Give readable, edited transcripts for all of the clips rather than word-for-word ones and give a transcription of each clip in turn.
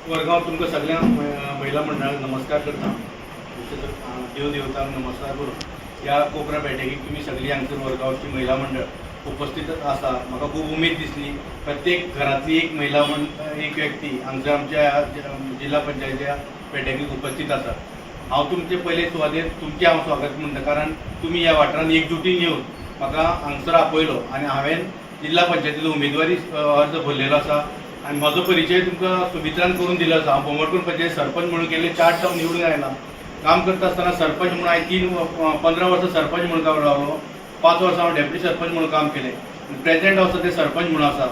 वरगांव तुमकां सगळ्या महिला मंडळाक नमस्कार करता. देव देवतांक नमस्कार करून ह्या कोपरा बैठकीक तुम्ही सगळी हांगसर वरगांवची महिला मंडळ उपस्थित आसा. म्हाका खूब उमेद दिसली. प्रत्येक घरातली एक महिला एक व्यक्ती हांगसर आमच्या जिल्हा पंचायतीच्या बैठकीक उपस्थित आसा. हांव तुमचे पयले सुवातेर तुमचे हांव स्वागत म्हणटा, कारण तुमी ह्या वाठारान एकजुटीन येवन म्हाका हांगसर आपयलो आनी हांवें जिल्हा पंचायतीचो उमेदवारी अर्ज भरलेलो आसा आणि माझा परिचय तुमकां सुमित्रान करून दिलो आसा. हांव बोमोडकर पंचायत सरपंच म्हणून केले 4 टर्म निवडून आयला. काम करता आसतना सरपंच म्हणून हांवें 15 वर्सां सरपंच म्हणून काम रावलो. 5 वर्सां हांव डेप्युटी सरपंच म्हणून काम केलें. प्रेसिडेंट आसा ते सरपंच म्हणून आसा.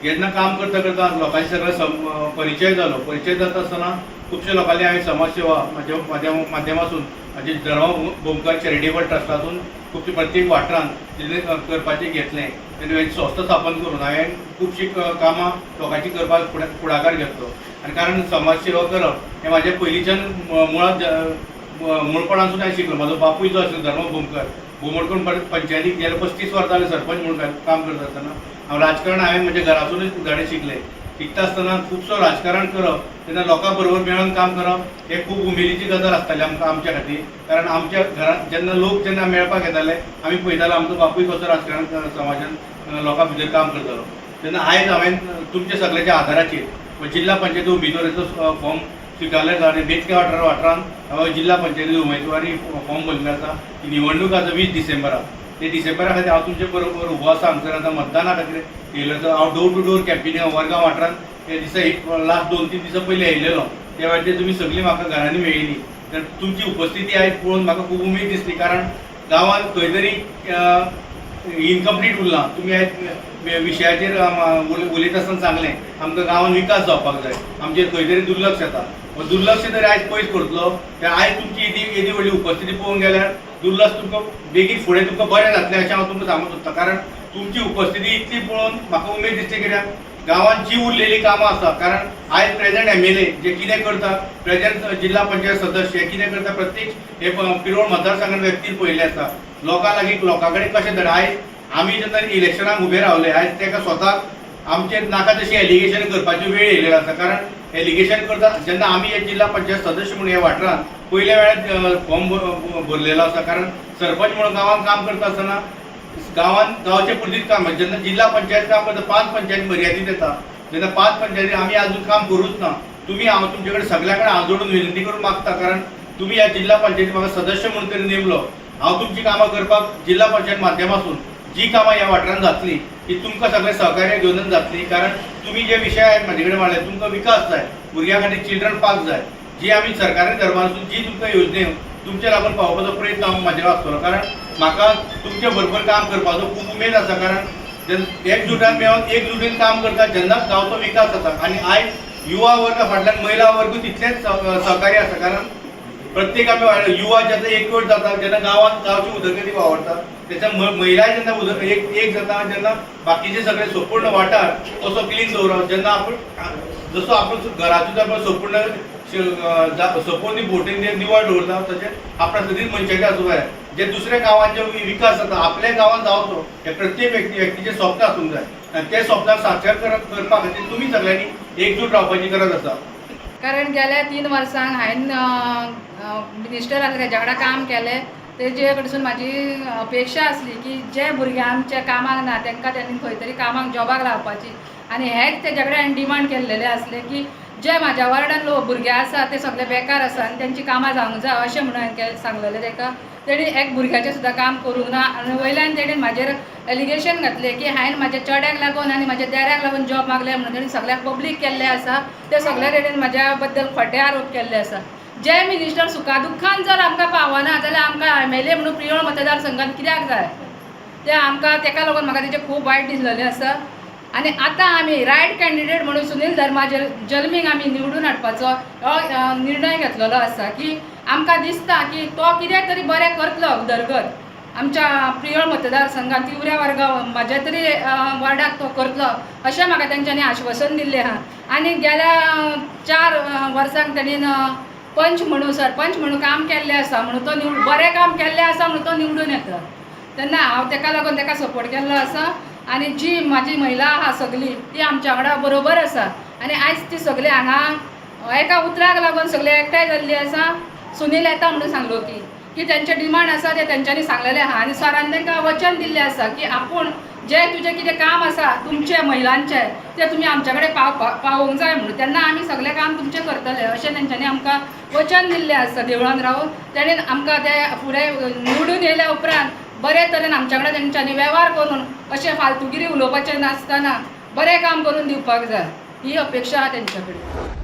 जेन्ना काम करता करता लोकांचे सगळं परिचय जालो. परिचय जाता आसतना खुबशे लोकांनी हांवें समाजसेवा म्हाज्या माध्यमातून म्हणजे धर्मा भूमकार चॅरिटेबल ट्रस्टातून खूबशे प्रत्येक वाठारान जिल्हे करपाचें घेतलें. तेन्ना संस्था स्थापन करून हांवें खुबशीं कामां लोकांची करपाक फुडाकार घेतलो. आनी कारण समाज सेवा करप हें म्हाजें पयलींच्यान मुळांत मूळपणासून हांवें शिकलो. म्हाजो बापूय जो आशिल्लो धर्मा भूमकार बोमोडकर पंचायतीक गेले 35 वर्सां जाले सरपंच म्हणून काम करता आसतना हांव राजकारण हांवें म्हज्या घरासूनच धडे शिकले. शिकता आसतना खुबसो राजकारण करप तेन्ना लोकां बरोबर मेळून काम करप हे खूब उमेदीची गजाल आसताली आमच्या खातीर. कारण आमच्या घरांत जेन्ना लोक जेन्ना मेळपाक येताले आमी पळयतालो आमचो बापूय कसो राजकारण समाजान लोकां भितर काम करतालो. तेन्ना आयज हांवें तुमच्या सगळ्याच्या आदाराचेर जिल्हा पंचायती उमेदवारीचो फॉर्म स्विकारले आनी बेतके वाठारान हांवें जिल्हा पंचायती उमेदवारी फॉर्म भरलेलो आसा. ही निवडणूक आसा 20 डिसेंबराक. ते डिसेंबरा खातीर हांव तुमचे बरोबर उबो आसा हांगसर आतां मतदाना खातीर येयलो. हांव door to door campaigning Vargaon वाठारान ते दिसा लास्ट 2-3 दिसा पयलीं येयलेलो. त्या वेळार तुमी सगळीं म्हाका घरांनी मेळिल्ली. तर तुमची उपस्थिती आयज पळोवन म्हाका खूब उमेद दिसली. कारण गांवांत खंय तरी इनकम्प्लीट उरलां. तुमी आयज विशयाचेर उलयता आसतना सांगलें आमकां गांवांत विकास जावपाक जाय. आमचेर खंय तरी दुर्लक्ष जाता. दुर्लक्ष तरी आयज पयस करतलो. आयज तुमची येदी व्हडली उपस्थिती पळोवंक गेल्यार दुर्लक्ष तुमकां बेगीन फुडें तुमकां बरें जातलें अशें हांव तुमकां सांगूंक सोदतां. कारण तुमची उपस्थिती इतली पळोवन म्हाका उमेद दिसता. कित्याक गांवांत जी उरलेली कामां आसा, कारण आयज प्रेझेंट MLA जे कितें करता, प्रेझेंट जिल्हा पंचायत सदस्य कितें करता, प्रत्येक हे पिरोळ मतदारसंघात व्यक्तीन पळयल्लें आसा. लोकां लागीं लोकां कडेन कशें धड आयज आमी जेन्ना इलेक्शनाक उबे रावले आयज ताका स्वताक आमचेर नाका तशी एलिगेशन करपाची वेळ येयलेली आसा. कारण एलिगेशन करता जेन्ना आमी हे जिल्हा पंचायत सदस्य म्हणून ह्या वाठारान पयल्या वेळार फॉर्म भरलेलो आसा. कारण सरपंच म्हणून गांवांत काम करता आसतना गांवांत गांवचे पुरतीच काम जेन्ना जिल्हा पंचायत काम करता 5 पंचायत मर्यादीत येता. जेन्ना 5 पंचायती आमी आजून काम करूच ना. तुमी हांव तुमचे कडेन सगळ्या कडेन हात जोडून विनंती करून मागता. कारण तुमी ह्या जिल्हा पंचायती म्हाका सदस्य म्हणून तरी नेमलो. हांव तुमची कामां करपाक जिल्हा पंचायत माध्यमातून जी कामां ह्या वाठारान जातली ती तुमकां सगळें सहकार्य घेऊनच जातली. कारण तुमी जे विशय आहेत म्हाजे कडेन मांडले तुमकां विकास जाय, भुरग्यां खातीर चिल्ड्रन पार्क जाय, जी आमी सरकारी धर्मासून जी तुमकां योजने तुमचे लागून पावोवपाचो प्रयत्न हांव म्हाजेलो आसतलो. कारण म्हाका तुमचे बरोबर काम करपाचो खूब उमेद आसा. कारण जेन्ना एकजुटान मेळोन एकजुटीन काम करता जेन्ना गांवचो विकास जाता. आनी आयज युवा वर्ग फाटल्यान महिला वर्ग तितलेच सहकार्य आसा. कारण प्रत्येक आमी युवा जेन्ना एकवट जाता जेन्ना गांवांत गांवची उदरगती वावरता त्याच्या महिला जेन्ना एक जाता जेन्ना बाकीचे सगळे संपूर्ण वाठार कसो क्लीन दवरप. जेन्ना आपूण जसो आपूण घराचो आपण संपूर्ण बोटीन निवळ दवरता तशें आपणा सगळीं मनशाचे आसूं जाय. जे दुसऱ्या गांवांचे विकास जाता आपल्या गांवांत जावचो हे प्रत्येक व्यक्तीचे स्वप्न आसूंक जाय. आनी ते स्वप्नाक साकार करपा खातीर तुमी सगळ्यांनी एकजूट रावपाची गरज आसा. कारण गेल्या 3 वर्सांक हांवें मिनिस्टर आसले तेज्या कडेन काम केलें. तेजे कडसून म्हाजी अपेक्षा आसली की जे भुरगे आमच्या कामाक ना तांकां त्यांनी खंय तरी कामाक जॉबाक लावपाची. आनी हेच तेज्या कडेन हांवें डिमांड केल्लेले आसले की जे म्हाज्या वार्डान भुरगे आसा ते सगळे बेकार आसा आनी तेंची कामां जावंक जाय अशें म्हणून हांवें सांगलेलें ताका. तेणी एक भुरग्याचें सुद्दां काम करूंक ना. आनी वयल्यान तेणें म्हाजेर एलिगेशन घातलें की हांवें म्हाज्या चेड्याक लागून आनी म्हाज्या देराक लागून जॉब मागले म्हणून तेणी सगळ्याक पब्लीक केल्लें आसा. ते सगळे तेणेन म्हाज्या बद्दल खोटे आरोप केल्ले आसा. जे मिनिस्टर सुखा दुख्खान जर आमकां पावना जाल्यार आमकां MLA म्हणून प्रियोळ मतदारसंघात कित्याक जाय ते आमकां ताका लागून म्हाका तेजें खूब वायट दिसलेलें आसा. आनी आतां आमी रायट कॅन्डिडेट म्हणून सुनील धर्मा जल्मीक आमी निवडून हाडपाचो हो निर्णय घेतलेलो आसा. की आमकां दिसता की तो कितें तरी बरें करतलो उदरगत आमच्या प्रियोळ मतदारसंघात तिवऱ्या वर्गां म्हाज्या तरी वार्डाक तो करतलो अशें म्हाका तेंच्यांनी आश्वासन दिल्लें आहा. आनी गेल्या 4 वर्सांक तेणीन पंच म्हणून सरपंच म्हणून काम केल्लें आसा म्हणून तो बरें काम केल्लें आसा म्हणून तो निवडून येता. तेन्ना हांव ताका लागून ताका सपोर्ट केल्लो आसा. आनी जी म्हाजी महिला आहा सगळी ती आमच्या वांगडा बरोबर आसा. आनी आयज ती सगळी हांगा एका उतराक लागून सगळे एकठांय जाल्ली आसा. सुनील येता म्हणून सांगलो की त्यांचे डिमांड आसा ते तेंच्यांनी सांगलेले आहा आनी सरान तांकां वचन दिल्लें आसा की आपूण जे तुजें कितें काम आसा तुमचे महिलांचे ते तुमी आमच्या कडेन पावोवंक जाय म्हणून तेन्ना आमी सगळें काम तुमचें करतले अशें तेंच्यांनी आमकां वचन दिल्लें आसा देवळान रावन. तेणेन आमकां ते फुडें निवडून येयल्या उपरांत बरे तरेन आमच्या कडेन तेंच्यांनी वेव्हार करून अशें फालतुगिरी उलोवपाचें नासतना बरें काम करून दिवपाक जाय ही अपेक्षा आहा तेंच्या कडेन.